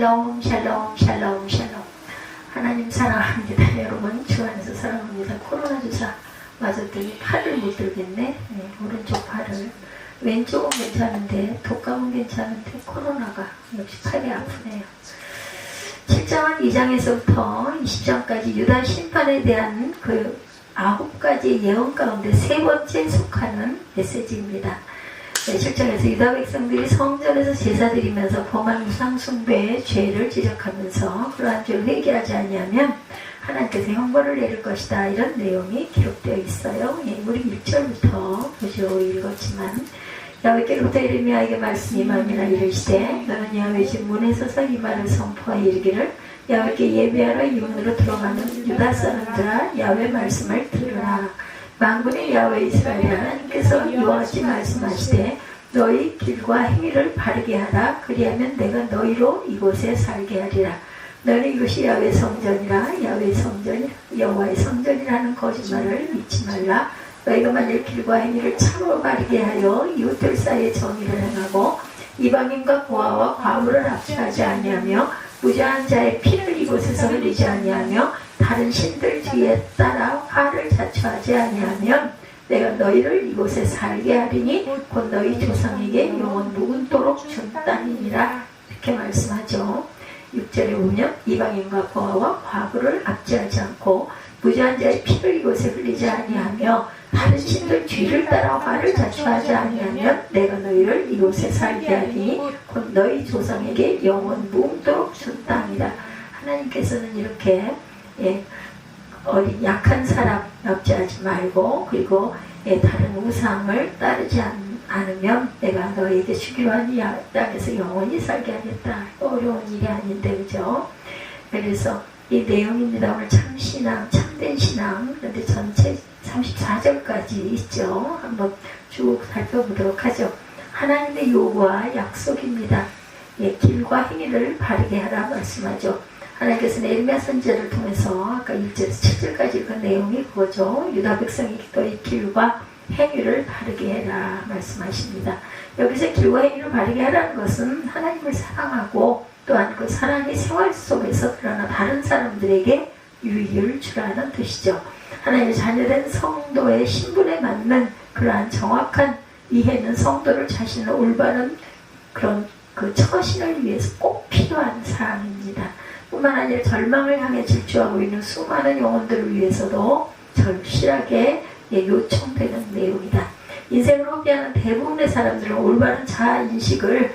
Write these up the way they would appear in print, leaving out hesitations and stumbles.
샬롬 샬롬 샬롬 샬롬. 하나님 사랑합니다. 여러분 주 안에서 사랑합니다. 코로나 주사 맞았더니 팔을 못 들겠네. 오른쪽 팔을. 왼쪽은 괜찮은데 독감은 괜찮은데 코로나가 역시 팔이 아프네요. 7장 2장에서부터 20장까지 유다 심판에 대한 그 9가지 예언 가운데 세 번째 속하는 메시지입니다. 7장에서 유다 백성들이 성전에서 제사 드리면서 범한 우상 숭배의 죄를 지적하면서 그러한 죄를 회개하지 아니하면 하나님께서 형벌을 내릴 것이다, 이런 내용이 기록되어 있어요. 우리 1절부터 보죠. 읽었지만 야훼께로부터 예레미야에게 말씀이 임하니라. 이르시되 너는 야훼 집 문에 서서 이 말을 선포하여 이르기를 야훼께 예배하러 이 문으로 들어가는 유다 사람들아, 야훼 말씀을 들으라. 만군의 야훼 이스라엘 하나님께서 이와 같이 말씀하시되 너희 길과 행위를 바르게 하라. 그리하면 내가 너희로 이곳에 살게 하리라. 너는 이것이 야훼 성전이라, 야훼 성전이라, 여호와의 성전이라는 거짓말을 믿지 말라. 너희가 만일 길과 행위를 참으로 바르게 하여 이웃들 사이에 정의를 행하고 이방인과 고아와 과부를 압제하지 아니하며 무죄한 자의 피를 이곳에서 흘리지 아니하며 다른 신들 뒤에 따라 화를 자초하지 아니하면 내가 너희를 이곳에 살게 하리니 곧 너희 조상에게 영원 묵은토록 준 땅이니라. 이렇게 말씀하죠. 6절에 보면 이방인과 고아와 과부를 압제하지 않고 무죄한 자의 피를 이곳에 흘리지 아니하며 다른 신들 뒤를 따라 화를 자초하지 아니하면 내가 너희를 이곳에 살게 하리니 곧 너희 조상에게 영원 묵도록 준 땅이다. 하나님께서는 이렇게 어린 약한 사람 압제하지 말고, 그리고 다른 우상을 따르지 않으면 내가 너희에게 주기로 한 이 땅에서 영원히 살게 하겠다. 어려운 일이 아닌데, 그죠? 그래서 이 내용입니다. 오늘 참신앙, 참된 신앙. 그런데 전체 34절까지 있죠. 한번 쭉 살펴보도록 하죠. 하나님의 요구와 약속입니다. 길과 행위를 바르게 하라 말씀하죠. 하나님께서는 에르미야 선지자를 통해서 아까 1절에서 7절까지 읽은 내용이 그거죠. 유다 백성이 너희 길과 행위를 바르게 해라 말씀하십니다. 여기서 길과 행위를 바르게 하라는 것은 하나님을 사랑하고 또한 그 사랑의 생활 속에서 그러나 다른 사람들에게 유익을 주라는 뜻이죠. 하나님의 자녀된 성도의 신분에 맞는 그러한 정확한 이해는 성도를 자신의 올바른 그런 그 처신을 위해서 꼭 필요한 사항입니다. 뿐만 아니라 절망을 향해 질주하고 있는 수많은 영혼들을 위해서도 절실하게 요청되는 내용이다. 인생을 허비하는 대부분의 사람들은 올바른 자아인식을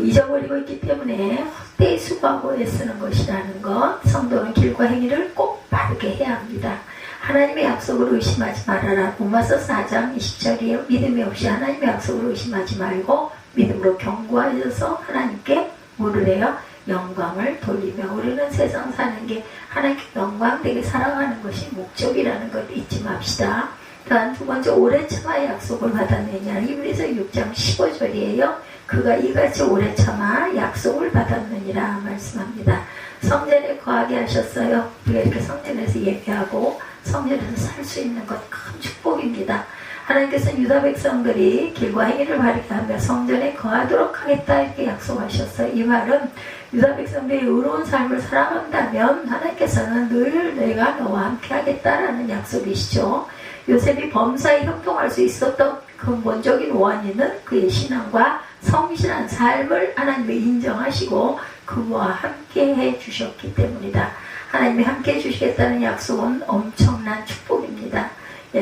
잊어버리고 있기 때문에 헛되이 수고하고 애쓰는 것이라는 것. 성도는 길과 행위를 꼭 바르게 해야 합니다. 하나님의 약속을 의심하지 말아라. 로마서 4장 20절이에요. 믿음이 없이 하나님의 약속을 의심하지 말고 믿음으로 견고하여서 하나님께 뭐래요? 영광을 돌리며. 우리는 세상 사는 게 하나님께 영광되게 살아가는 것이 목적이라는 걸 잊지 맙시다. 또한 두 번째, 오래 참아 약속을 받았느냐. 히브리서 6장 15절이에요. 그가 이같이 오래 참아 약속을 받았느니라 말씀합니다. 성전에 거하게 하셨어요. 우리가 이렇게 성전에서 예배하고 성전에서 살 수 있는 것 큰 축복입니다. 하나님께서는 유다 백성들이 길과 행위를 바르게 하며 성전에 거하도록 하겠다 이렇게 약속하셨어요. 이 말은 유다 백성들이 의로운 삶을 살아간다면 하나님께서는 늘 내가 너와 함께 하겠다라는 약속이시죠. 요셉이 범사에 형통할 수 있었던 근본적인 원인은 그의 신앙과 성실한 삶을 하나님이 인정하시고 그와 함께 해주셨기 때문이다. 하나님이 함께 해주시겠다는 약속은 엄청난 축복입니다.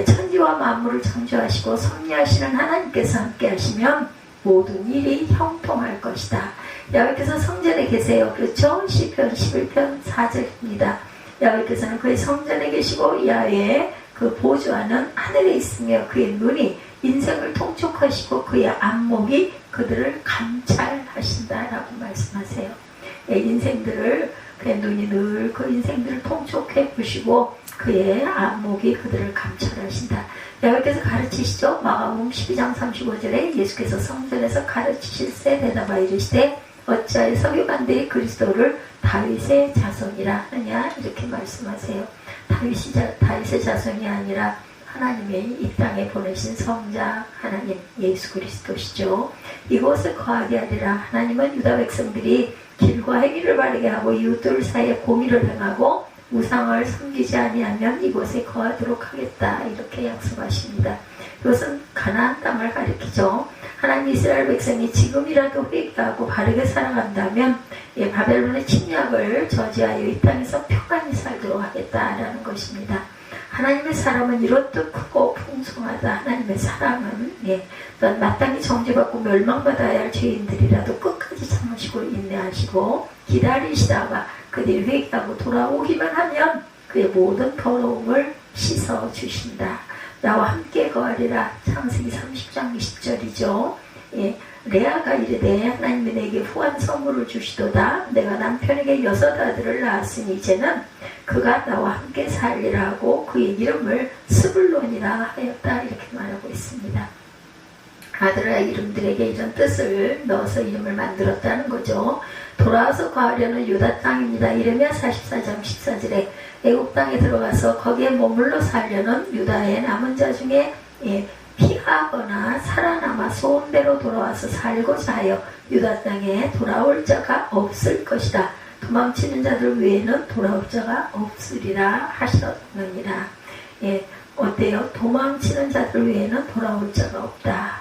천지와 만물을 창조하시고 섭리하시는 하나님께서 함께 하시면 모든 일이 형통할 것이다. 야훼께서 성전에 계세요. 그렇죠? 시편 11편 4절입니다. 야훼께서는 그의 성전에 계시고 야훼의 그 보좌는 하늘에 있으며 그의 눈이 인생을 통촉하시고 그의 안목이 그들을 감찰하신다라고 말씀하세요. 인생들을, 그의 눈이 늘 그 인생들을 통촉해 보시고 그의 안목이 그들을 감찰하신다. 야훼께서 가르치시죠. 마가복음 12장 35절에 예수께서 성전에서 가르치실세 대답하여 이르시되 어찌하여 서기관들이 그리스도를 다윗의 자손이라 하느냐 이렇게 말씀하세요. 다윗의 자손이 아니라 하나님이 이 땅에 보내신 성자 하나님 예수 그리스도시죠. 이곳을 거하게 하리라. 하나님은 유다 백성들이 길과 행위를 바르게 하고 이웃들 사이에 공의를 행하고 우상을 섬기지 아니하면 이곳에 거하도록 하겠다. 이렇게 약속하십니다. 이것은 가나안 땅을 가리키죠. 하나님 이스라엘 백성이 지금이라도 회개하고 바르게 살아간다면 바벨론의 침략을 저지하여 이 땅에서 평안히 살도록 하겠다라는 것입니다. 하나님의 사람은 이렇듯 크고 풍성하다. 하나님의 사랑은 또한 마땅히 정죄받고 멸망받아야 할 죄인들이라도 끝까지 참으시고 인내하시고 기다리시다가 그들이 회개하고 돌아오기만 하면 그의 모든 더러움을 씻어주신다. 나와 함께 거하리라. 창세기 30장 20절이죠. 레아가 이르되 하나님이 내게 후한 선물을 주시도다. 내가 남편에게 6 아들을 낳았으니 이제는 그가 나와 함께 살리라 하고 그의 이름을 스불론이라 하였다. 이렇게 말하고 있습니다. 아들의 이름들에게 이런 뜻을 넣어서 이름을 만들었다는 거죠. 돌아와서 거하려는 유다 땅입니다. 이르면 44장 14절에 애국 땅에 들어가서 거기에 머물러 살려는 유다의 남은 자 중에 피하거나 살아남아 소원대로 돌아와서 살고자 하여 유다 땅에 돌아올 자가 없을 것이다. 도망치는 자들 외에는 돌아올 자가 없으리라 하셨느니라. 어때요? 도망치는 자들 외에는 돌아올 자가 없다.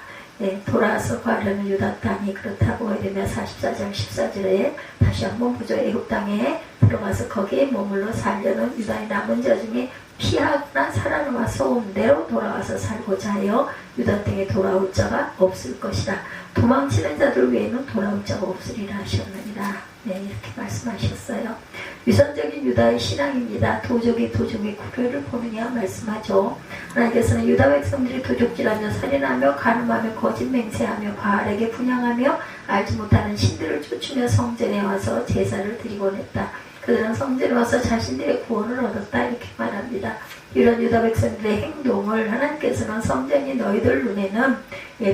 돌아와서 가려는 유다 땅이 그렇다고 이르면 44장 14절에 다시 한번 보죠. 애굽 땅에 들어가서 거기에 머물러 살려는 유다의 남은 자 중에 피하거나 살아남아 소원대로 돌아와서 살고자 하여 유다 땅에 돌아올 자가 없을 것이라. 도망치는 자들 외에는 돌아올 자가 없으리라 하셨느니라. 이렇게 말씀하셨어요. 위선적인 유다의 신앙입니다. 도적의 구별을 보느냐 말씀하죠. 하나님께서는 유다 백성들이 도적질하며 살인하며 간음하며 거짓 맹세하며 바알에게 분향하며 알지 못하는 신들을 쫓으며 성전에 와서 제사를 드리곤 했다. 그들은 성전에 와서 자신들의 구원을 얻었다. 이렇게 말합니다. 이런 유다 백성들의 행동을 하나님께서는 성전이 너희들 눈에는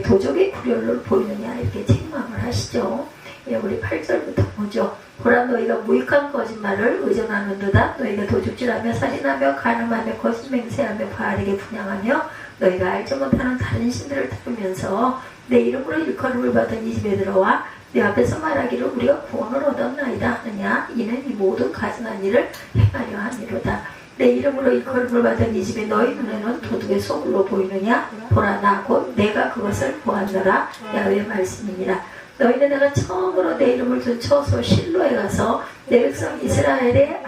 도적의 구별로 보이느냐 이렇게 책망을 하시죠. 우리 8절부터 보죠. 보라 너희가 무익한 거짓말을 의존하는도다. 너희가 도둑질하며 살인하며 간음하며 거짓 맹세하며 바알에게 분향하며 너희가 알지 못하는 다른 신들을 따르면서 내 이름으로 일컬음을 받은 이 집에 들어와 내 앞에서 말하기를 우리가 구원을 얻었나이다 하느냐. 이는 이 모든 가증한 일을 행하려 함이로다. 내 이름으로 일컬음을 받은 이 집에 너희 눈에는 도둑의 소굴로 보이느냐. 보라 나 곧 내가 그것을 보았노라. 야훼의 말씀이니라. 너희는 내가 처음으로 내 이름을 둔 처소 실로에 가서 내 백성 이스라엘의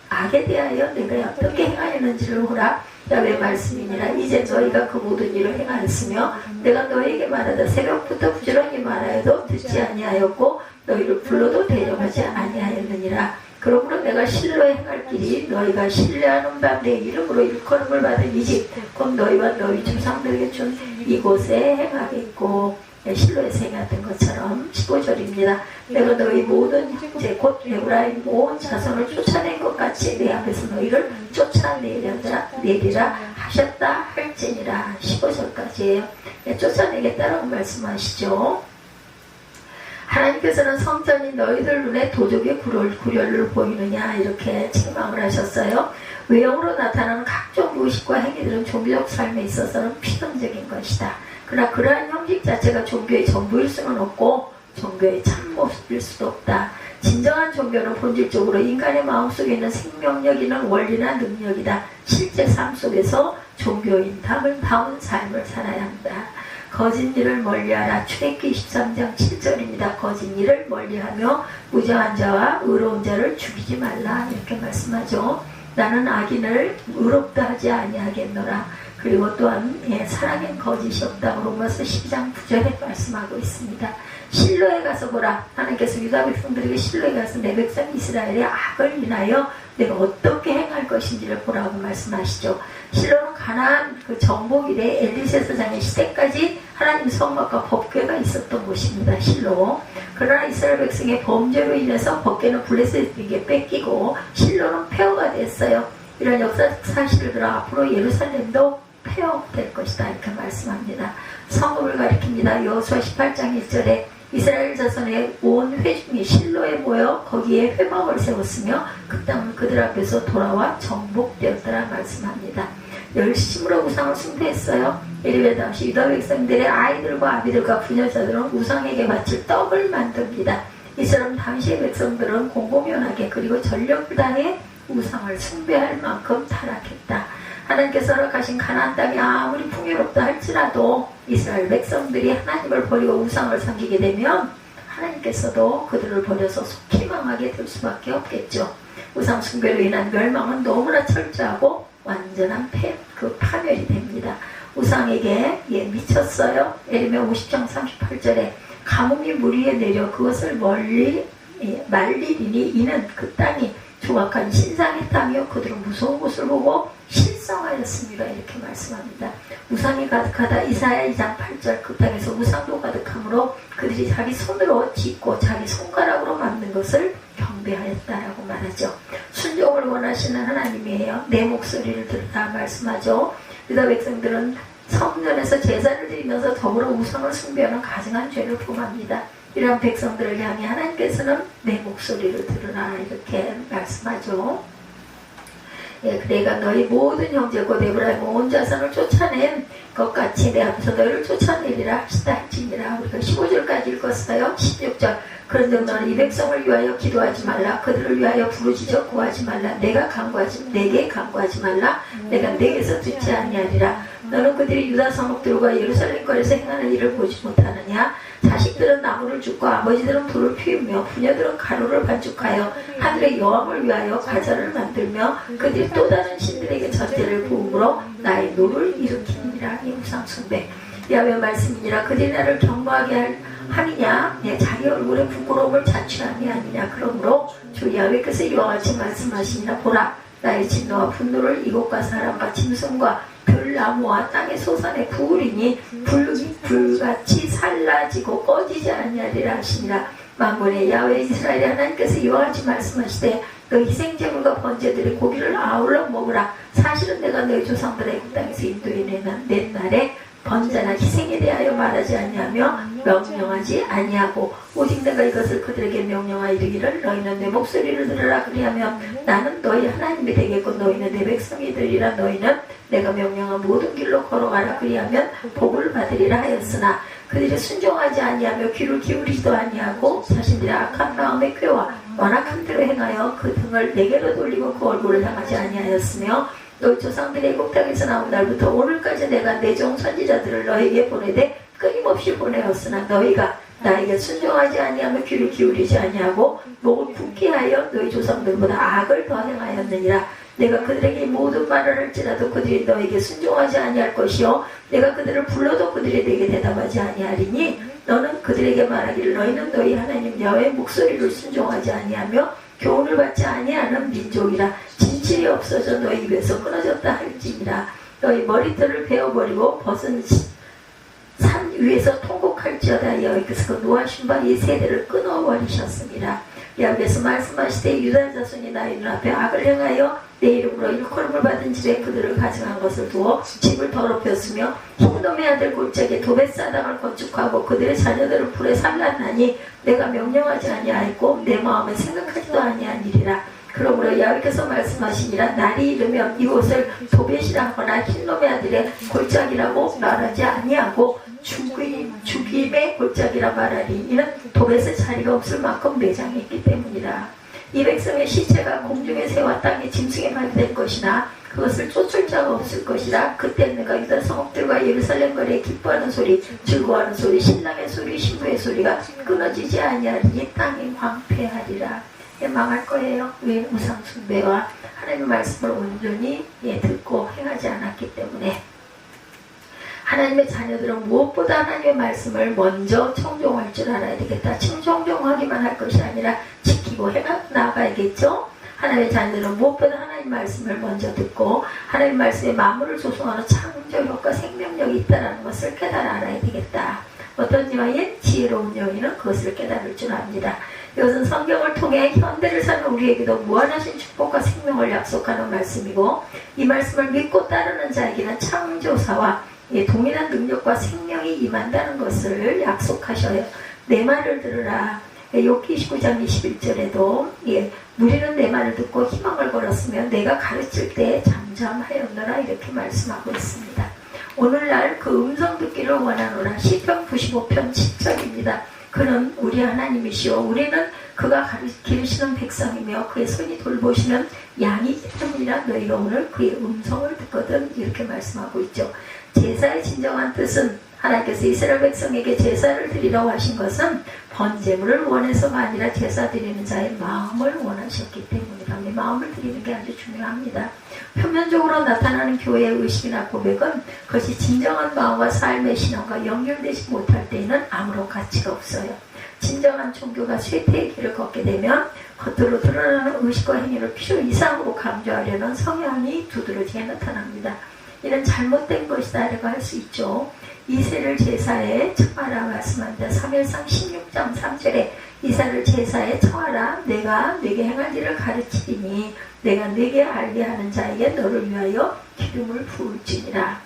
악에 대하여 내가 어떻게 행하였는지를 보라. 야훼의 말씀이니라. 이제 너희가 그 모든 일을 행하였으며 내가 너희에게 말하다 새벽부터 부지런히 말하여도 듣지 아니하였고 너희를 불러도 대접하지 아니하였느니라. 그러므로 내가 실로에 행할 길이 너희가 신뢰하는 바 내 이름으로 일컬음을 받은 이 집 곧 너희와 너희 조상들에게 준 이곳에 행하겠고. 실로에서 행했던 것처럼 15절입니다. 내가 너희 모든 형제 곧 에브라임 온 자손을 쫓아낸 것 같이 내 앞에서 너희를 쫓아내리라 하셨다 할지니라. 15절까지예요. 쫓아내겠다라고 말씀하시죠. 하나님께서는 성전이 너희들 눈에 도적의 구별을 보이느냐 이렇게 책망을 하셨어요. 외형으로 나타나는 각종 의식과 행위들은 종교적 삶에 있어서는 필연적인 것이다. 그러나 그러한 형식 자체가 종교의 전부일 수는 없고 종교의 참모습일 수도 없다. 진정한 종교는 본질적으로 인간의 마음속에 있는 생명력 있는 원리나 능력이다. 실제 삶 속에서 종교인답을 다운 삶을 살아야 한다. 거짓 일을 멀리하라. 출애굽기 23장 7절입니다. 거짓 일을 멀리하며 무정한 자와 의로운 자를 죽이지 말라. 이렇게 말씀하죠. 나는 악인을 의롭다 하지 아니하겠노라. 그리고 또한 사랑엔 거짓이 없다고 로마서 12장 9절에 말씀하고 있습니다. 실로에 가서 보라. 하나님께서 유다 백성들에게 실로에 가서 내 백성 이스라엘의 악을 인하여 내가 어떻게 행할 것인지를 보라고 말씀하시죠. 실로는 가나안 그 정복 이래 엘리세스장의 시대까지 하나님 성막과 법궤가 있었던 곳입니다. 실로. 그러나 이스라엘 백성의 범죄로 인해서 법궤는 블레셋에게 뺏기고 실로는 폐허가 됐어요. 이런 역사적 사실을 들어 앞으로 예루살렘도 폐허될 것이다 이렇게 말씀합니다. 성읍을 가리킵니다. 여호수아 18장 1절에 이스라엘 자손의 온 회중이 실로에 모여 거기에 회막을 세웠으며 그 땅은 그들 앞에서 돌아와 정복되었더라 말씀합니다. 열심으로 우상을 숭배했어요. 에리벨 당시 유다 백성들의 아이들과 아비들과 부녀자들은 우상에게 바칠 떡을 만듭니다. 이처럼 당시의 백성들은 공공연하게 그리고 전력을 다해 우상을 숭배할 만큼 타락했다. 하나님께서 허락하신 가나안 땅이 아무리 풍요롭다 할지라도 이스라엘 백성들이 하나님을 버리고 우상을 섬기게 되면 하나님께서도 그들을 버려서 속히 망하게 될 수밖에 없겠죠. 우상 숭배로 인한 멸망은 너무나 철저하고 완전한 파멸이 됩니다. 우상에게 미쳤어요. 예레미야 50장 38절에 가뭄이 물 위에 내려 그것을 멀리 말리리니 이는 그 땅이 조악한 신상의 땅이요 그들은 무서운 곳을 보고 실성하였습니다. 이렇게 말씀합니다. 우상이 가득하다. 이사야 2장 8절 그 땅에서 우상도 가득하므로 그들이 자기 손으로 짓고 자기 손가락으로 만든 것을 경배하였다라고 말하죠. 순종을 원하시는 하나님이에요. 내 목소리를 들으라 말씀하죠. 유다 백성들은 성전에서 제사를 드리면서 더불어 우상을 숭배하는 가증한 죄를 범합니다. 이러한 백성들을 향해 하나님께서는 내 목소리를 들으라 이렇게 말씀하죠. 내가 너희 모든 형제고 에브라임 온 자손을 쫓아낸 것 같이 내 앞에서 너희를 쫓아내리라 하시다 할지니라. 우리가 15절까지 읽었어요. 16절 그런즉 너는 이 백성을 위하여 기도하지 말라. 그들을 위하여 부르짖어 구하지 말라. 내게 간구하지 말라. 내가 내게서 듣지 아니하리라. 너는 그들이 유다 성읍들과 예루살렘 거리에서 행하는 일을 보지 못하느냐. 자식들은 나무를 줍고 아버지들은 불을 피우며 부녀들은 가루를 반죽하여 하늘의 여왕을 위하여 과자를 만들며 그들이 또 다른 신들에게 전제를 부음으로 나의 노를 일으키니라. 이 우상 숭배 야훼 말씀이니라. 그들이 나를 경모하게 하느냐 자기 얼굴에 부끄러움을 자취하니 아니냐. 그러므로 주 야훼께서 이와 같이 말씀하시니라. 보라 나의 진노와 분노를 이곳과 사람과 짐승과 들나무와 땅의 소산에 부으리니 불같이 살라지고 꺼지지 아니하리라 하시니라. 만군의 야훼 이스라엘의 하나님께서 이와 같이 말씀하시되 너 희생제물과 번제들의 고기를 아울러 먹으라. 사실은 내가 너희 조상들의 그 땅에서 인도해 낸 날에 번제나 희생에 대하여 말하지 아니하며 명령하지 아니하고 오직 내가 이것을 그들에게 명령하여 이르기를 너희는 내 목소리를 들으라. 그리하면 나는 너희 하나님이 되겠고 너희는 내 백성이 되리라. 너희는 내가 명령한 모든 길로 걸어가라. 그리하면 복을 받으리라 하였으나 그들이 순종하지 아니하며 귀를 기울이지도 아니하고 자신들의 악한 마음의 꾀와 완악한 대로 행하여 그 등을 내게로 돌리고 그 얼굴을 향하지 아니하였으며 너희 조상들의 애굽 땅에서 나온 날부터 오늘까지 내가 내 종 선지자들을 너에게 보내되 끊임없이 보내었으나 너희가 나에게 순종하지 아니하며 귀를 기울이지 아니하고 목을 굳게 하여 너희 조상들보다 악을 더 행하였느니라. 내가 그들에게 모든 말을 할지라도 그들이 너에게 순종하지 아니할 것이요 내가 그들을 불러도 그들이 내게 대답하지 아니하리니 너는 그들에게 말하기를 너희는 너희 하나님 야훼의 목소리를 순종하지 아니하며 교훈을 받지 아니하는 민족이라. 진실이 없어져 너희 입에서 끊어졌다 할지니라. 너희 머리털을 베어버리고 벗은 산 위에서 통곡할지어다. 여호와께서 그 노하신 바 이 세대를 끊어버리셨습니다. 야훼께서 말씀하시되 유다 자손이 나의 눈앞에 악을 행하여 내 이름으로 일컬음을 받은 집에 그들을 가증한 것을 두어 집을 더럽혔으며 흰놈의 아들 골짜기에 도벳사당을 건축하고 그들의 자녀들을 불에 살랐나니 내가 명령하지 아니하였고 내 마음에 생각하지도 아니하니리라. 그러므로 야훼께서 말씀하시니라. 날이 이르면 이곳을 도벳이라 하거나 흰놈의 아들의 골짜기라고 말하지 아니하고 죽임의 골짜기라 말하리. 이는 도벳의 자리가 없을 만큼 매장했기 때문이라. 이 백성의 시체가 공중의 새와 땅의 짐승에 발될 것이나 그것을 쫓을 자가 없을 것이라. 그때 내가 유다 성읍들과 예루살렘 거리에 기뻐하는 소리, 즐거워하는 소리, 신랑의 소리, 신부의 소리가 끊어지지 아니하리니 땅이 황폐하리라. 망할 거예요. 왜? 우상 숭배와 하나님의 말씀을 온전히 듣고 행하지 않았기 때문에. 하나님의 자녀들은 무엇보다 하나님의 말씀을 먼저 청종할 줄 알아야 되겠다. 청종하기만 할 것이 아니라 지키고 나가야겠죠. 하나님의 자녀들은 무엇보다 하나님의 말씀을 먼저 듣고 하나님의 말씀에 만물을 조성하는 창조력과 생명력이 있다는 것을 깨달아 알아야 되겠다. 어떤 여인? 지혜로운 여인은 그것을 깨달을 줄 압니다. 이것은 성경을 통해 현대를 사는 우리에게도 무한하신 축복과 생명을 약속하는 말씀이고 이 말씀을 믿고 따르는 자에게는 창조사와 동일한 능력과 생명이 임한다는 것을 약속하셔요. 내 말을 들으라. 욥기 29장 21절에도 무리는 내 말을 듣고 희망을 걸었으며 내가 가르칠 때 잠잠하였노라 이렇게 말씀하고 있습니다. 오늘날 그 음성 듣기를 원하노라. 시편 95편 7절입니다. 그는 우리 하나님이시오 우리는 그가 기르시는 백성이며 그의 손이 돌보시는 양이기 때문이라 너희가 오늘 그의 음성을 듣거든 이렇게 말씀하고 있죠. 제사의 진정한 뜻은 하나님께서 이스라엘 백성에게 제사를 드리라고 하신 것은 번제물을 원해서가 아니라 제사 드리는 자의 마음을 원하셨기 때문이다. 내 마음을 드리는 게 아주 중요합니다. 표면적으로 나타나는 교회의 의식이나 고백은 그것이 진정한 마음과 삶의 신앙과 연결되지 못할 때에는 아무런 가치가 없어요. 진정한 종교가 쇠퇴의 길을 걷게 되면 겉으로 드러나는 의식과 행위를 필요 이상으로 강조하려는 성향이 두드러지게 나타납니다. 이는 잘못된 것이다 라고 할 수 있죠. 이새를 제사에 청하라 말씀합니다. 3일상 16장 3절에 이새를 제사에 청하라 내가 네게 행할 일을 가르치리니 내가 네게 알게 하는 자에게 너를 위하여 기름을 부을지니라.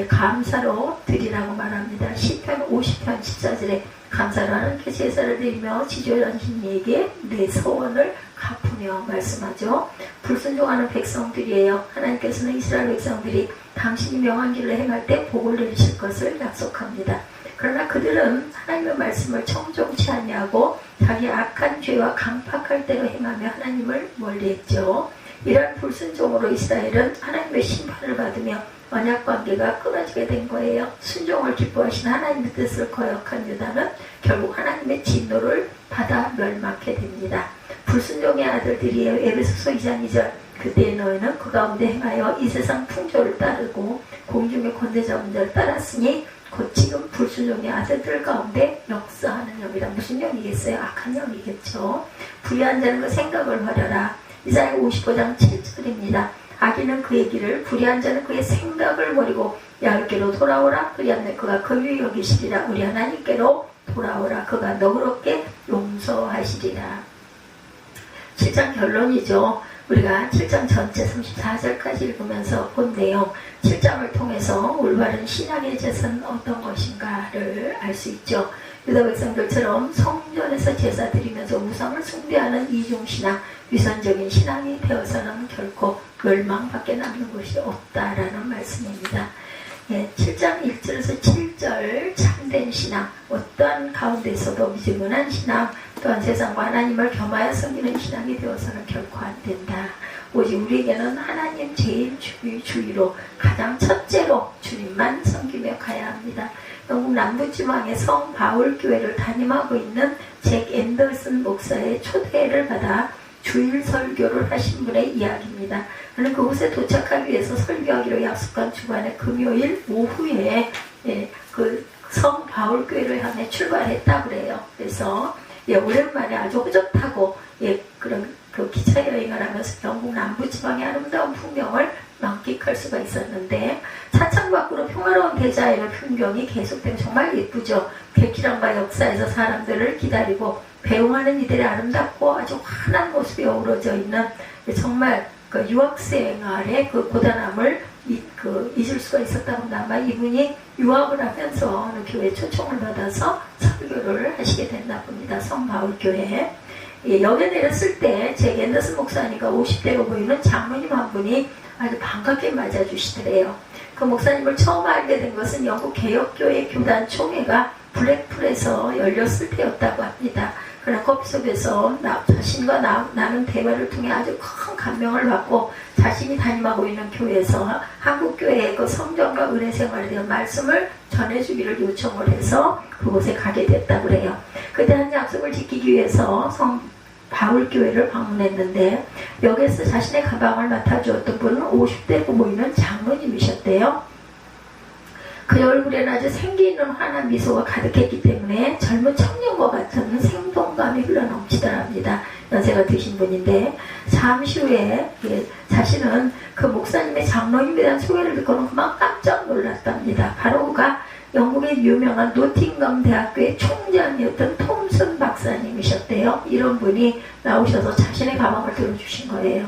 감사로 드리라고 말합니다. 시편 50편 14절에 감사로 하나님께 제사를 드리며 지존하신 이에게 내 소원을 갚으며 말씀하죠. 불순종하는 백성들이에요. 하나님께서는 이스라엘 백성들이 당신이 명한 길을 행할 때 복을 내리실 것을 약속합니다. 그러나 그들은 하나님의 말씀을 청종치 아니하고 자기 악한 죄와 강팍할 대로 행하며 하나님을 멀리했죠. 이런 불순종으로 이스라엘은 하나님의 심판을 받으며 언약관계가 끊어지게 된 거예요. 순종을 기뻐하신 하나님의 뜻을 거역한 유다는 결국 하나님의 진노를 받아 멸망하게 됩니다. 불순종의 아들들이에요. 에베소서 2장 2절 그때 너희는 그 가운데 행하여 이 세상 풍조를 따르고 공중의 권세 잡은 자를 따랐으니 곧 지금 불순종의 아들들 가운데 역사하는 영이라. 무슨 영이겠어요? 악한 영이겠죠. 불의한 자는 그 생각을 버려라. 이사야 55장 7절입니다. 악인은 그의 길을 불의한 자는 그의 생각을 버리고 야훼께로 돌아오라. 그리하면 그가 긍휼히 여기시리라. 우리 하나님께로 돌아오라. 그가 너그럽게 용서하시리라. 7장 결론이죠. 우리가 7장 전체 34절까지 읽으면서 본 내용 7장을 통해서 올바른 신앙의 제사는 어떤 것인가를 알 수 있죠. 유다 백성들처럼 성전에서 제사 드리면서 우상을 숭배하는 이중신앙, 위선적인 신앙이 되어서는 결코 멸망밖에 남는 것이 없다라는 말씀입니다. 7장 1절에서 7절 참된 신앙, 어떠한 가운데서도 미지근한 신앙, 또한 세상과 하나님을 겸하여 섬기는 신앙이 되어서는 결코 안 된다. 오직 우리에게는 하나님 제일 주의로 가장 첫째로 주님만 섬기며 가야 합니다. 영국 남부지방의 성 바울 교회를 담임하고 있는 잭 앤더슨 목사의 초대를 받아 주일 설교를 하신 분의 이야기입니다. 저는 그곳에 도착하기 위해서 설교하기로 약속한 주간의 금요일 오후에 그 성 바울 교회를 향해 출발했다고 그래요. 그래서 오랜만에 아주 호젓하고 그런 그 기차 여행을 하면서 영국 남부지방의 아름다운 풍경을 만끽할 수가 있었는데 차창 밖으로 평화로운 대자연의 풍경이 계속되면 정말 예쁘죠. 백기랑과 역사에서 사람들을 기다리고 배웅하는 이들의 아름답고 아주 환한 모습이 어우러져 있는 정말 그 유학생활의 그 고단함을 잊을 수가 있었다고 합니다. 아마 이분이 유학을 하면서 어느 교회 초청을 받아서 설교를 하시게 됐나 봅니다. 성 바울 교회. 역에 내렸을 때 잭 앤더슨 목사님과 50대로 보이는 장로님 한 분이 아주 반갑게 맞아주시더래요. 그 목사님을 처음 알게 된 것은 영국 개혁교회 교단 총회가 블랙풀에서 열렸을 때였다고 합니다. 그러나 커피 속에서 자신과 나눈 대화를 통해 아주 큰 감명을 받고 자신이 담임하고 있는 교회에서 한국교회의 그 성전과 은혜 생활에 대한 말씀을 전해주기를 요청을 해서 그곳에 가게 됐다고 그래요. 그때 한 약속을 지키기 위해서 성 바울교회를 방문했는데 여기서 자신의 가방을 맡아주었던 분은 50대고 보이는 장로님이셨대요. 그의 얼굴에는 아주 생기 있는 환한 미소가 가득했기 때문에 젊은 청년과 같은 생동감이 흘러넘치더랍니다. 연세가 드신 분인데 잠시 후에 자신은 그 목사님의 장로님에 대한 소개를 듣고는 그만 깜짝 놀랐답니다. 바로 그가 영국의 유명한 노팅엄 대학교의 총장이었던 톰슨 박사님이셨대요. 이런 분이 나오셔서 자신의 가방을 들어주신 거예요.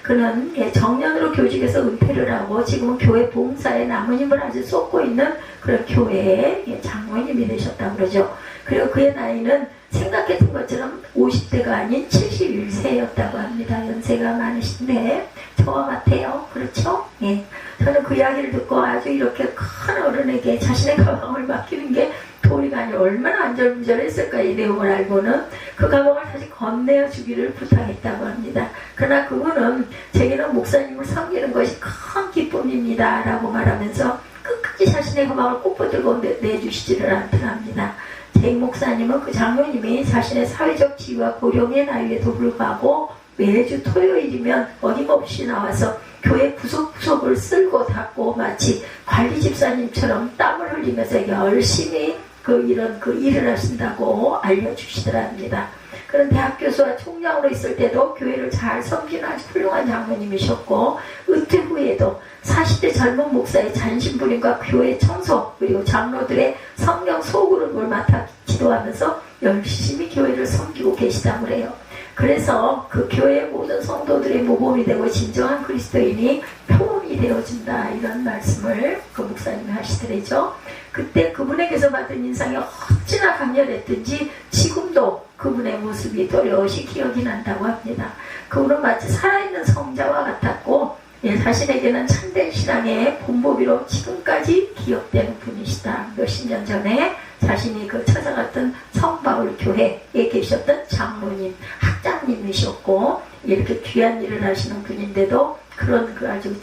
그는 정년으로 교직에서 은퇴를 하고 지금은 교회 봉사에 남은 힘을 아주 쏟고 있는 그런 교회의 장로님이 되셨다고 그러죠. 그리고 그의 나이는 생각했던 것처럼 50대가 아닌 71세였다고 합니다. 연세가 많으신데 저와 같아요. 그렇죠? 예. 저는 그 이야기를 듣고 아주 이렇게 큰 어른에게 자신의 가방을 맡기는 게 도리가 아니라 얼마나 안절부절했을까 이 내용을 알고는 그 가방을 다시 건네어 주기를 부탁했다고 합니다. 그러나 그분은 제게는 목사님을 섬기는 것이 큰 기쁨입니다 라고 말하면서 끝까지 자신의 가방을 꼭 붙들고 내주시지를 않더랍니다. 제 목사님은 그 장로님이 자신의 사회적 지위와 고령의 나이에도 불구하고 매주 토요일이면 어김없이 나와서 교회 구석구석을 쓸고 닦고 마치 관리 집사님처럼 땀을 흘리면서 열심히 그 일을 하신다고 알려주시더랍니다. 그런 대학 교수와 총장으로 있을 때도 교회를 잘 섬기는 아주 훌륭한 장로님이셨고 은퇴 후에도 40대 젊은 목사의 잔심부림과 교회 청소 그리고 장로들의 성령 소그룹을 맡아 기도하면서 열심히 교회를 섬기고 계시다고 해요. 그래서 그 교회의 모든 성도들의 모범이 되고 진정한 그리스도인이 표본이 되어준다 이런 말씀을 그 목사님이 하시더래죠. 그때 그분에게서 받은 인상이 어찌나 강렬했든지 지금도 그분의 모습이 또렷이 기억이 난다고 합니다. 그분은 마치 살아있는 성자와 같았고 자신에게는 참된 신앙의 본보기로 지금까지 기억되는 분이시다. 몇십 년 전에 자신이 그 찾아갔던 성바울 교회에 계셨던 장로님, 학장님이셨고 이렇게 귀한 일을 하시는 분인데도 그런 그 아주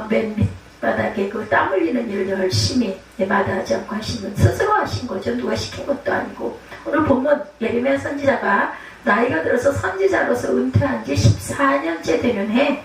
맨 밑바닥에 그 땀 흘리는 일을 열심히 마다하지 않고 하시는 스스로 하신 거죠. 누가 시킨 것도 아니고. 오늘 보면 예레미야 선지자가 나이가 들어서 선지자로서 은퇴한 지 14년째 되는 해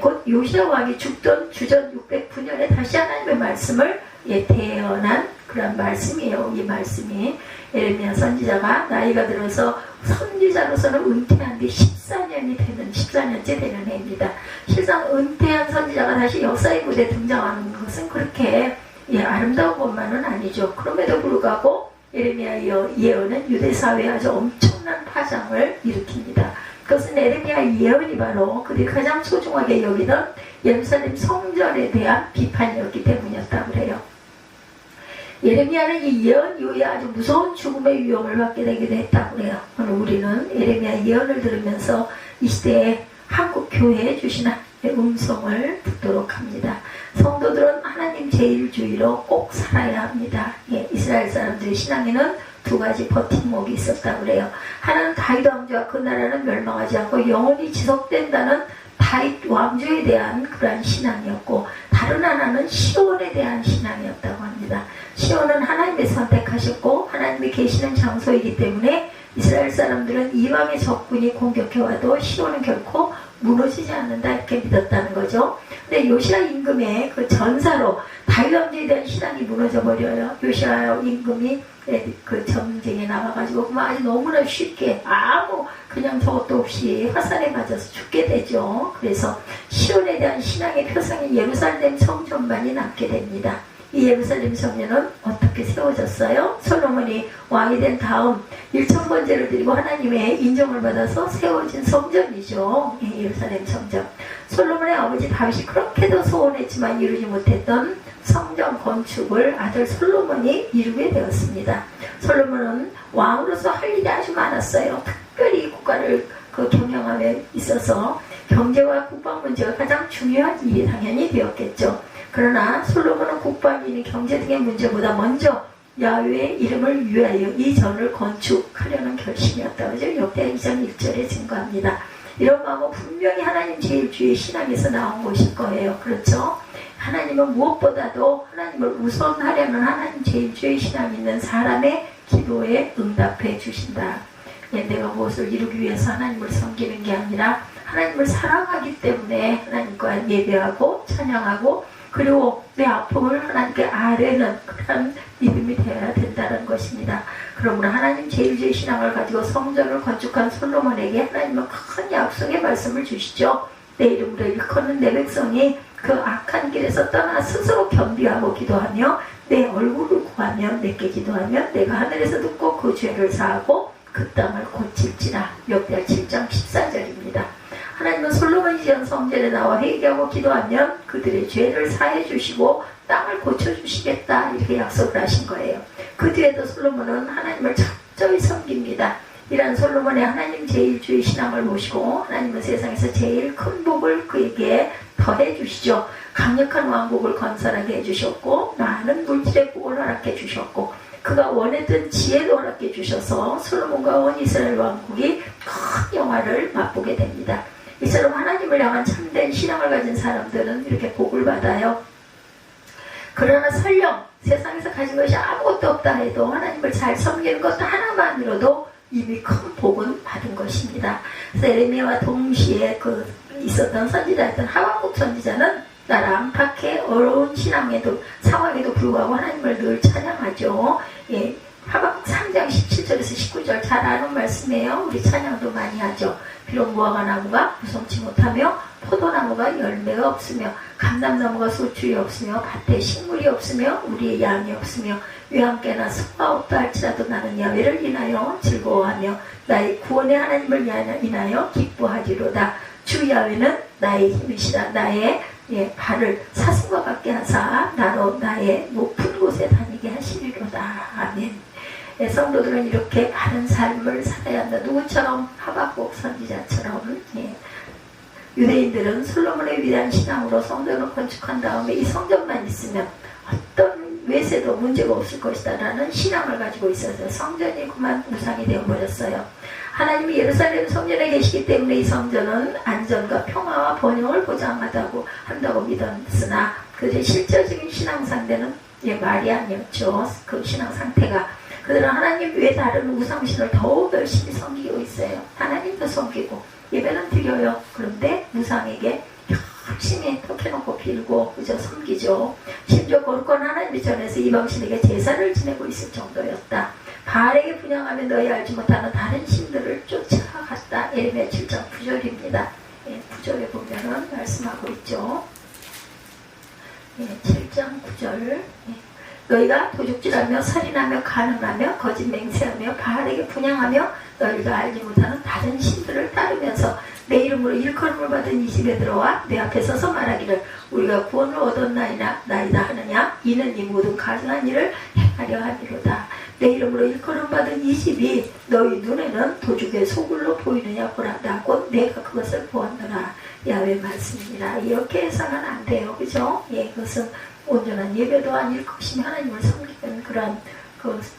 곧 요시야 왕이 죽던 주전 609년에 다시 하나님의 말씀을 태어난 그런 말씀이에요. 이 말씀이 예레미야 선지자가 나이가 들어서 선지자로서는 은퇴한 지 14년째 되는 해입니다. 실상 은퇴한 선지자가 다시 역사의 무대에 등장하는 것은 그렇게 아름다운 것만은 아니죠. 그럼에도 불구하고 예레미야 예언은 유대 사회에 아주 엄청난 파장을 일으킵니다. 그것은 예레미야 예언이 바로 그들이 가장 소중하게 여기던 예루살렘 성전에 대한 비판이었기 때문이었다고 해요. 예레미야는 이 예언 이후에 아주 무서운 죽음의 위험을 받게 되기도 했다고 해요. 오늘 우리는 예레미야 예언을 들으면서 이 시대에 한국 교회에 주신 음성을 듣도록 합니다. 성도들은 하나님 제일주의로 꼭 살아야 합니다. 이스라엘 사람들의 신앙에는 두 가지 버팀목이 있었다고 그래요. 하나는 다윗 왕조와 그 나라는 멸망하지 않고 영원히 지속된다는 다윗 왕조에 대한 그러한 신앙이었고 다른 하나는 시온에 대한 신앙이었다고 합니다. 시온은 하나님이 선택하셨고 하나님이 계시는 장소이기 때문에 이스라엘 사람들은 이방의 적군이 공격해와도 시온은 결코 무너지지 않는다 이렇게 믿었다는 거죠. 근데 요시야 임금의 그 전사로 다윗 왕조에 대한 신앙이 무너져 버려요. 요시야 임금이 그 전쟁에 나와가지고 아주 너무나 쉽게 아무 그냥 저것도 없이 화살에 맞아서 죽게 되죠. 그래서 시온에 대한 신앙의 표상인 예루살렘 성전만이 남게 됩니다. 이 예루살렘 성전은 어떻게 세워졌어요? 솔로몬이 왕이 된 다음 1000번제를 드리고 하나님의 인정을 받아서 세워진 성전이죠. 예루살렘 성전. 솔로몬의 아버지 다윗이 그렇게도 소원했지만 이루지 못했던 성전 건축을 아들 솔로몬이 이루게 되었습니다. 솔로몬은 왕으로서 할 일이 아주 많았어요. 특별히 국가를 경영함에 있어서 경제와 국방 문제가 가장 중요한 일이 당연히 되었겠죠. 그러나 솔로몬은 국방이니 경제 등의 문제보다 먼저 야훼의 이름을 위하여 이 전을 건축하려는 결심이었다고 역대하 2장 1절에 증거합니다. 이런 마음은 분명히 하나님 제일주의 신앙에서 나온 것일 거예요. 그렇죠? 하나님은 무엇보다도 하나님을 우선하려는 하나님 제일주의 신앙이 있는 사람의 기도에 응답해 주신다. 내가 무엇을 이루기 위해서 하나님을 섬기는 게 아니라 하나님을 사랑하기 때문에 하나님과 예배하고 찬양하고 그리고 내 아픔을 하나님께 아뢰는 그런 믿음이 되어야 된다는 것입니다. 그러므로 하나님 제일주의 신앙을 가지고 성전을 건축한 솔로몬에게 하나님은 큰 약속의 말씀을 주시죠. 내 이름으로 일컫는 내 백성이 그 악한 길에서 떠나 스스로 겸비하고 기도하며 내 얼굴을 구하며 내게 기도하며 내가 하늘에서 듣고 그 죄를 사하고 그 땅을 고칠지라. 역대하 7장 14절입니다. 하나님은 솔로몬이 지은 성전에 나와 회개하고 기도하면 그들의 죄를 사해 주시고 땅을 고쳐주시겠다 이렇게 약속을 하신 거예요. 그 뒤에도 솔로몬은 하나님을 철저히 섬깁니다. 이런 솔로몬의 하나님 제1주의 신앙을 모시고 하나님은 세상에서 제일 큰 복을 그에게 더해 주시죠. 강력한 왕국을 건설하게 해주셨고 많은 물질의 복을 허락해 주셨고 그가 원했던 지혜도 허락해 주셔서 솔로몬과 온 이스라엘 왕국이 큰 영화를 맛보게 됩니다. 이처럼 하나님을 향한 참된 신앙을 가진 사람들은 이렇게 복을 받아요. 그러나 설령 세상에서 가진 것이 아무것도 없다 해도 하나님을 잘 섬기는 것 하나만으로도 이미 큰 복은 받은 것입니다. 그래서 에레미야와 동시에 있었던 선지자였던 하박국 선지자는 나라 안팎의 어려운 상황에도 불구하고 하나님을 늘 찬양하죠. 예, 하박국 3장 17절에서 19절 잘 아는 말씀이에요. 우리 찬양도 많이 하죠. 비록 무화과 나무가 무성치 못하며 포도나무가 열매가 없으며 감람나무가 소출이 없으며 밭에 식물이 없으며 우리의 양이 없으며 외함께나 소가 없다 할지라도 나는 야훼를 인하여 즐거워하며 나의 구원의 하나님을 인하여 기뻐하리로다. 주 야훼는 나의 힘이시라. 나의 발을 사슴과 같게 하사 나로 나의 높은 곳에 다니게 하시리로다. 아멘. 성도들은 이렇게 바른 삶을 살아야 한다. 누구처럼? 하박국 선지자처럼. 유대인들은 솔로몬의 위대한 신앙으로 성전을 건축한 다음에 이 성전만 있으면 어떤 외세도 문제가 없을 것이다 라는 신앙을 가지고 있어서 성전이 그만 우상이 되어버렸어요. 하나님이 예루살렘 성전에 계시기 때문에 이 성전은 안전과 평화와 번영을 한다고 믿었으나 그들의 실질적인 신앙 상태는 말이 아니었죠. 그 신앙 상태가 그들은 하나님 외에 다른 우상신을 더욱 열심히 섬기고 있어요. 하나님도 섬기고 예배는 드려요. 그런데 우상에게 열심히 턱해놓고 빌고 그저 섬기죠. 심지어 거룩한 하나님의 전에서 이방신에게 제사를 지내고 있을 정도였다. 바알에게 분향하며 너희 알지 못하는 다른 신들을 쫓아갔다. 예레미야 7장 9절입니다. 9절에 보면은 말씀하고 있죠. 7장 9절. 너희가 도둑질하며 살인하며 간음하며 거짓 맹세하며 바알에게 분향하며 너희가 알지 못하는 다른 신들을 따르면서 내 이름으로 일컬음을 받은 이 집에 들어와 내 앞에 서서 말하기를 우리가 구원을 얻었나이다 하느냐 이는 이 모든 가증한 일을 행하려 함이로다. 내 이름으로 일컬음 받은 이 집이 너희 눈에는 도둑의 소굴로 보이느냐 보라. 곧 내가 그것을 보았노라. 야훼 말씀이니라. 이렇게 해서는 안 돼요. 그죠? 그것은 온전한 예배도 아닐 것이며 하나님을 섬기는 그런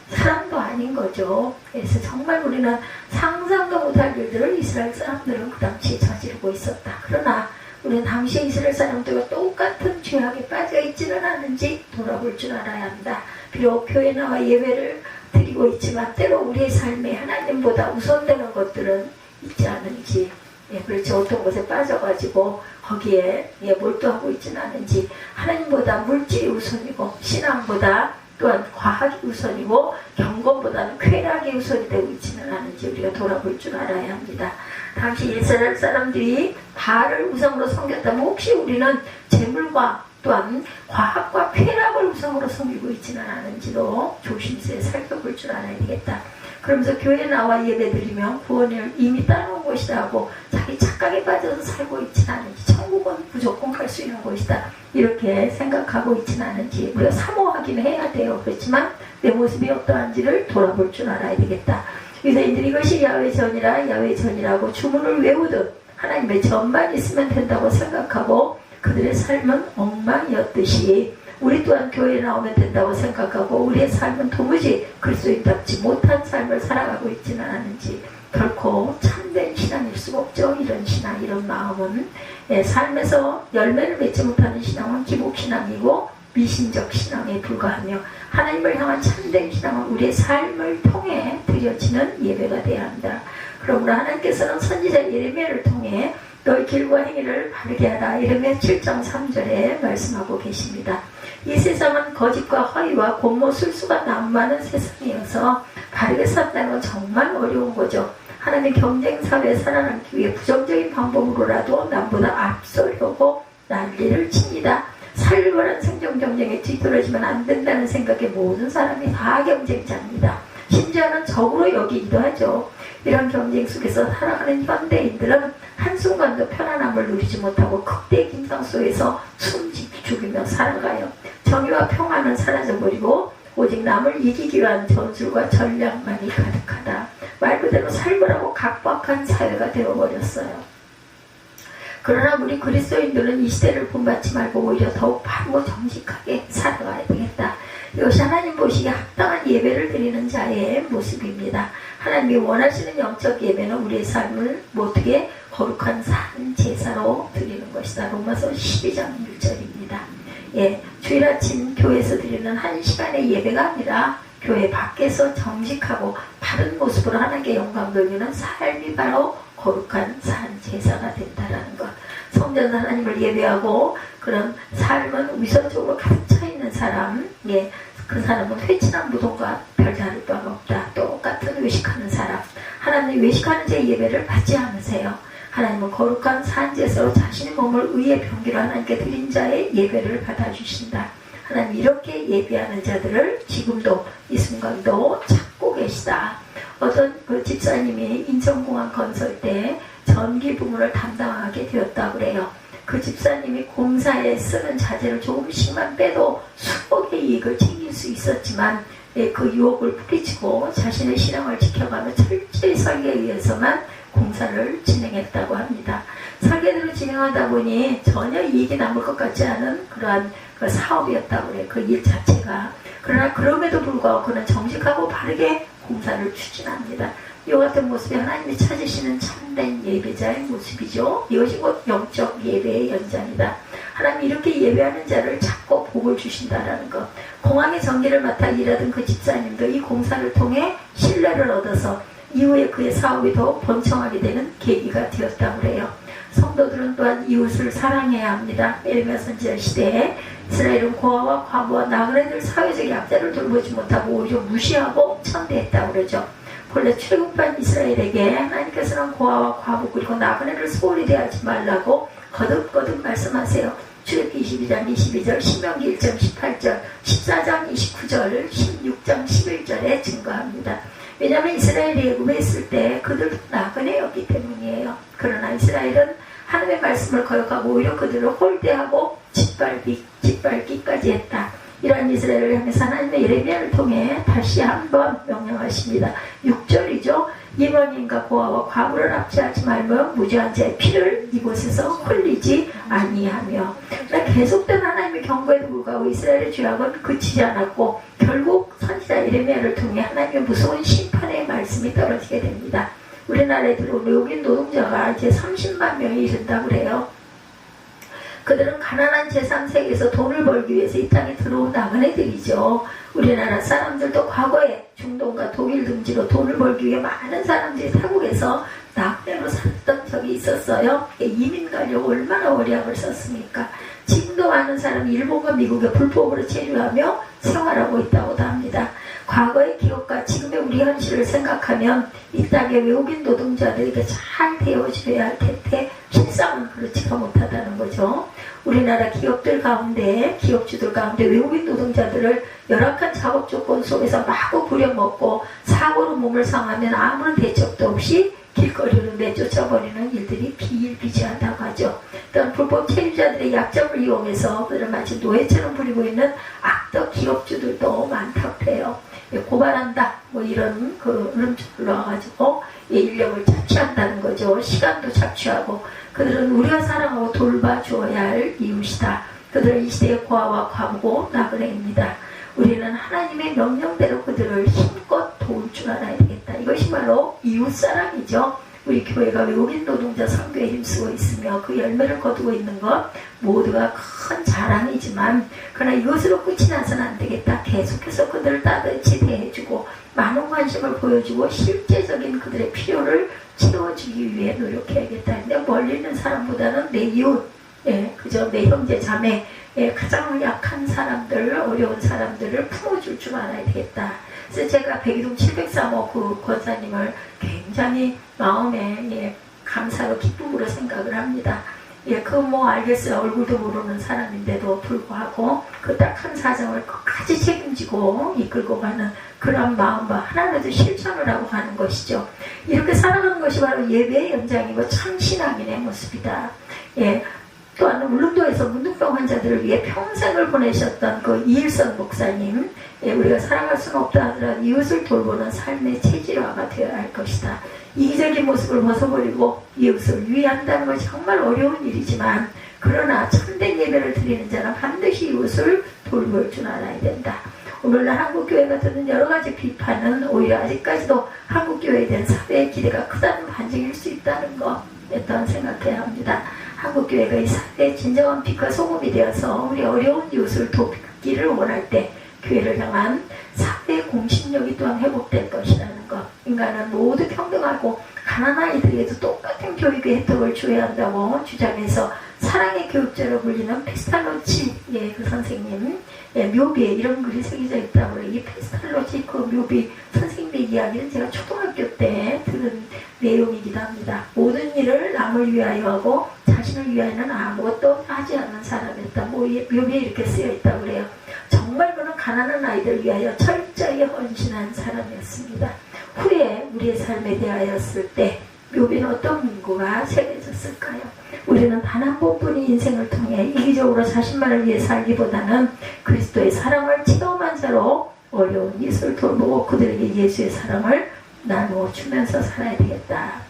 사람도 아닌 거죠. 그래서 정말 우리는 상상도 못할 일들을 이스라엘 사람들은 그 당시에 저지르고 있었다. 그러나 우리는 당시 이스라엘 사람들과 똑같은 죄악에 빠져 있지는 않은지 돌아볼 줄 알아야 한다. 비록 교회 나와 예배를 드리고 있지만 때로 우리의 삶에 하나님보다 우선되는 것들은 있지 않은지 그렇죠. 어떤 것에 빠져가지고 거기에 몰두하고 있지는 않은지 하나님보다 물질이 우선이고 신앙보다 또한 과학이 우선이고 경건보다는 쾌락이 우선이 되고 있지는 않은지 우리가 돌아볼 줄 알아야 합니다. 당시 이스라엘 사람들이 바알을 우상으로 섬겼다면 혹시 우리는 재물과 또한 과학과 쾌락을 우상으로 섬기고 있지는 않은지도 조심스레 살펴볼 줄 알아야 되겠다. 그러면서 교회에 나와 예배드리면 구원을 이미 따놓은 것이다 하고 자기 착각에 빠져서 살고 있지는 않은지 천국은 무조건 갈 수 있는 것이다 이렇게 생각하고 있지는 않은지 우리가 사모하기는 해야 돼요. 그렇지만 내 모습이 어떠한지를 돌아볼 줄 알아야 되겠다. 유대인들이 이것이 야훼 전이라고 주문을 외우듯 하나님의 전만 있으면 된다고 생각하고 그들의 삶은 엉망이었듯이 우리 또한 교회에 나오면 된다고 생각하고 우리의 삶은 도무지 그리스도인답지 못한 삶을 살아가고 있지는 않은지 결코 참된 신앙일 수가 없죠. 이런 신앙, 이런 마음은 삶에서 열매를 맺지 못하는 신앙은 기복신앙이고 미신적 신앙에 불과하며 하나님을 향한 참된 신앙은 우리의 삶을 통해 드려지는 예배가 되어야 한다. 그러므로 하나님께서는 선지자 예레미야를 통해 너희 길과 행위를 바르게 하라. 예레미야 7장 3절에 말씀하고 계십니다. 이 세상은 거짓과 허위와 권모술수가 난무하는 세상이어서 바르게 산다는 건 정말 어려운 거죠. 하나님의 경쟁사회에 살아남기 위해 부정적인 방법으로라도 남보다 앞서려고 난리를 칩니다. 살벌한 생존 경쟁에 뒤떨어지면 안 된다는 생각에 모든 사람이 다 경쟁자입니다. 심지어는 적으로 여기기도 하죠. 이런 경쟁 속에서 살아가는 현대인들은 한순간도 편안함을 누리지 못하고 극대의 긴장 속에서 숨 죽이며 살아가요. 정의와 평화는 사라져버리고 오직 남을 이기기 위한 전술과 전략만이 가득하다. 말 그대로 살벌하고 각박한 사회가 되어버렸어요. 그러나 우리 그리스도인들은 이 시대를 본받지 말고 오히려 더욱 바르고 정직하게 살아가야 되겠다. 이것이 하나님 보시기에 합당한 예배를 드리는 자의 모습입니다. 하나님이 원하시는 영적 예배는 우리의 삶을 어떻게 거룩한 산 제사로 드리는 것이다. 로마서 12장 1절입니다. 예, 주일 아침 교회에서 드리는 1시간의 예배가 아니라 교회 밖에서 정직하고 바른 모습으로 하나님께 영광 돌리는 삶이 바로 거룩한 산 제사가 된다라는 것. 성전 하나님을 예배하고 그런 삶은 위선적으로 가득 차 있는 사람, 예, 그 사람은 회칠한 무덤과 별다를 바가 없다. 똑같은 외식하는 사람, 하나님 외식하는 제 예배를 받지 않으세요. 하나님은 거룩한 산 제사로 자신의 몸을 의의 병기로 하나님께 드린 자의 예배를 받아주신다. 하나님 이렇게 예배하는 자들을 지금도 이 순간도 찾고 계시다. 어떤 그 집사님이 인천공항 건설 때 전기 부문을 담당하게 되었다고 그래요. 그 집사님이 공사에 쓰는 자재를 조금씩만 빼도 수억의 이익을 챙길 수 있었지만 그 유혹을 뿌리치고 자신의 신앙을 지켜가며 철저히 설계에 의해서만 공사를 진행했다고 합니다. 설계대로 진행하다 보니 전혀 이익이 남을 것 같지 않은 그러한 그 사업이었다고 그래요. 그 일 자체가. 그러나 그럼에도 불구하고 그는 정직하고 바르게 공사를 추진합니다. 이와 같은 모습이 하나님이 찾으시는 참된 예배자의 모습이죠. 이것이 곧 영적 예배의 연장이다. 하나님이 이렇게 예배하는 자를 찾고 복을 주신다라는 것. 공항의 전기를 맡아 일하던 그 집사님도 이 공사를 통해 신뢰를 얻어서 이후에 그의 사업이 더 번창하게 되는 계기가 되었다고 그래요. 성도들은 또한 이웃을 사랑해야 합니다. 에레미야 선지자 시대에 이스라엘은 고아와 과부와 나그네들 사회적 약자를 돌보지 못하고 오히려 무시하고 천대했다고 그러죠. 본래 출애굽한 이스라엘에게 하나님께서는 고아와 과부 그리고 나그네를 소홀히 대하지 말라고 거듭거듭 말씀하세요. 출애굽기 22장 22절, 신명기 1장 18절, 14장 29절, 16장 11절에 증거합니다. 왜냐하면 이스라엘이 애굽에 있을 때 그들도 나그네였기 때문이에요. 그러나 이스라엘은 하나님의 말씀을 거역하고 오히려 그들을 홀대하고 짓밟기까지 했다. 이러한 이스라엘을 향해서 하나님의 예레미야를 통해 다시 한번 명령하십니다. 6절이죠. 이방인과 고아와 과부를 압제하지 말며 무죄한 자의 피를 이곳에서 흘리지 아니하며. 계속된 하나님의 경고에도 불구하고 이스라엘의 죄악은 그치지 않았고 결국 선지자 예레미야를 통해 하나님의 무서운 심판의 말씀이 떨어지게 됩니다. 우리나라에 들어온 외국인 노동자가 이제 30만 명이 이른다고 그래요. 그들은 가난한 제3세계에서 돈을 벌기 위해서 이 땅에 들어온 나그네들이죠. 우리나라 사람들도 과거에 중동과 독일 등지로 돈을 벌기 위해 많은 사람들이 타국에서 나그네로 살았던 적이 있었어요. 이민 가려고 얼마나 어려움을 썼습니까? 지금도 많은 사람이 일본과 미국에 불법으로 체류하며 생활하고 있다고도 합니다. 과거의 기억과 지금의 우리 현실을 생각하면 이 땅의 외국인 노동자들에게 잘 대어줘야 할 텐데 실상은 그렇지가 못하다는 거죠. 우리나라 기업들 가운데, 기업주들 가운데 외국인 노동자들을 열악한 작업 조건 속에서 마구 부려먹고 사고로 몸을 상하면 아무런 대책도 없이 길거리로 내쫓아버리는 일들이 비일비재하다고 하죠. 또한 불법 체류자들의 약점을 이용해서 그들을 마치 노예처럼 부리고 있는 악덕 기업주들도 많다고 해요. 고발한다 뭐 이런 그 흐름쪽으로 와가지고 인력을 착취한다는 거죠. 시간도 착취하고. 그들은 우리가 사랑하고 돌봐줘야 할 이웃이다. 그들은 이 시대의 고아와 과부고 나그네입니다. 우리는 하나님의 명령대로 그들을 힘껏 도울 줄 알아야 되겠다. 이것이 바로 이웃사랑이죠. 우리 교회가 외국인 노동자 선교에 힘쓰고 있으며 그 열매를 거두고 있는 것 모두가 큰 자랑이지만 그러나 이것으로 끝이 나서는 안 되겠다. 계속해서 그들을 따뜻이 대해주고 많은 관심을 보여주고 실제적인 그들의 필요를 채워주기 위해 노력해야겠다. 근데 멀리 있는 사람보다는 내 이웃, 그저 내 형제 자매, 가장 약한 사람들, 어려운 사람들을 품어줄 줄 알아야 되겠다. 그래서 제가 백이동 703호 그 권사님을 굉장히 마음에 감사로 기쁨으로 생각을 합니다. 그 뭐 알겠어요. 얼굴도 모르는 사람인데도 불구하고 그 딱한 사정을 끝까지 책임지고 이끌고 가는 그런 마음과 하나님도 실천을 하고 가는 것이죠. 이렇게 살아가는 것이 바로 예배의 연장이고 참 신앙인의 모습이다. 또한 울릉도에서 문둥병 환자들을 위해 평생을 보내셨던 그 이일선 목사님, 우리가 살아갈 수는 없다 하더라도 이웃을 돌보는 삶의 체질화가 되어야 할 것이다. 이기적인 모습을 벗어버리고 이웃을 위한다는 것이 정말 어려운 일이지만, 그러나 참된 예배를 드리는 자는 반드시 이웃을 돌볼 줄 알아야 된다. 오늘날 한국교회가 듣는 여러가지 비판은 오히려 아직까지도 한국교회에 대한 사회의 기대가 크다는 반증일 수 있다는 것, 또한 생각해야 합니다. 한국교회가 이 사회의 진정한 빛과 소금이 되어서 우리 어려운 이웃을 돕기를 원할 때 교회를 향한 사회의 공신력이 또한 회복될 것이라는 것. 인간은 모두 평등하고 가난한 아이들에게도 똑같은 교육의 혜택을 주어야 한다고 주장해서 사랑의 교육자로 불리는 페스탈로치 그 선생님 묘비에 이런 글이 새겨져 있다고 해요. 이 페스탈로치 그 묘비 선생님의 이야기는 제가 초등학교 때 들은 내용이기도 합니다. 모든 일을 남을 위하여 하고 자신을 위하여는 아무것도 하지 않는 사람이었다. 묘비에 이렇게 쓰여 있다고 그래요. 정말 그는 가난한 아이들 위하여 철저히 헌신한 사람이었습니다. 후에 우리의 삶에 대하였을 때 묘비는 어떤 문구가 새겨졌을까요? 우리는 단 한 번뿐인 인생을 통해 이기적으로 자신만을 위해 살기보다는 그리스도의 사랑을 체험한 자로 어려운 이웃을 돌보고 그들에게 예수의 사랑을 나누어 주면서 살아야 되겠다.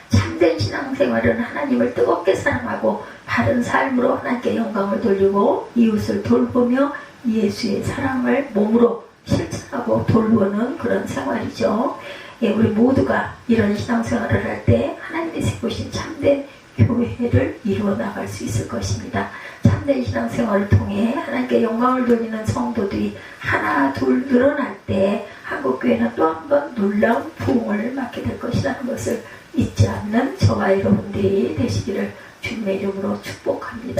참된 신앙생활은 하나님을 뜨겁게 사랑하고 바른 삶으로 하나님께 영광을 돌리고 이웃을 돌보며 예수의 사랑을 몸으로 실천하고 돌보는 그런 생활이죠. 우리 모두가 이런 신앙생활을 할 때 하나님이 세우신 참된 교회를 이루어 나갈 수 있을 것입니다. 참된 신앙생활을 통해 하나님께 영광을 돌리는 성도들이 하나 둘 늘어날 때 한국교회는 또 한 번 놀라운 부흥을 맞게 될 것이라는 것을 잊지 않는 저와 여러분들이 되시기를 주님의 이름으로 축복합니다.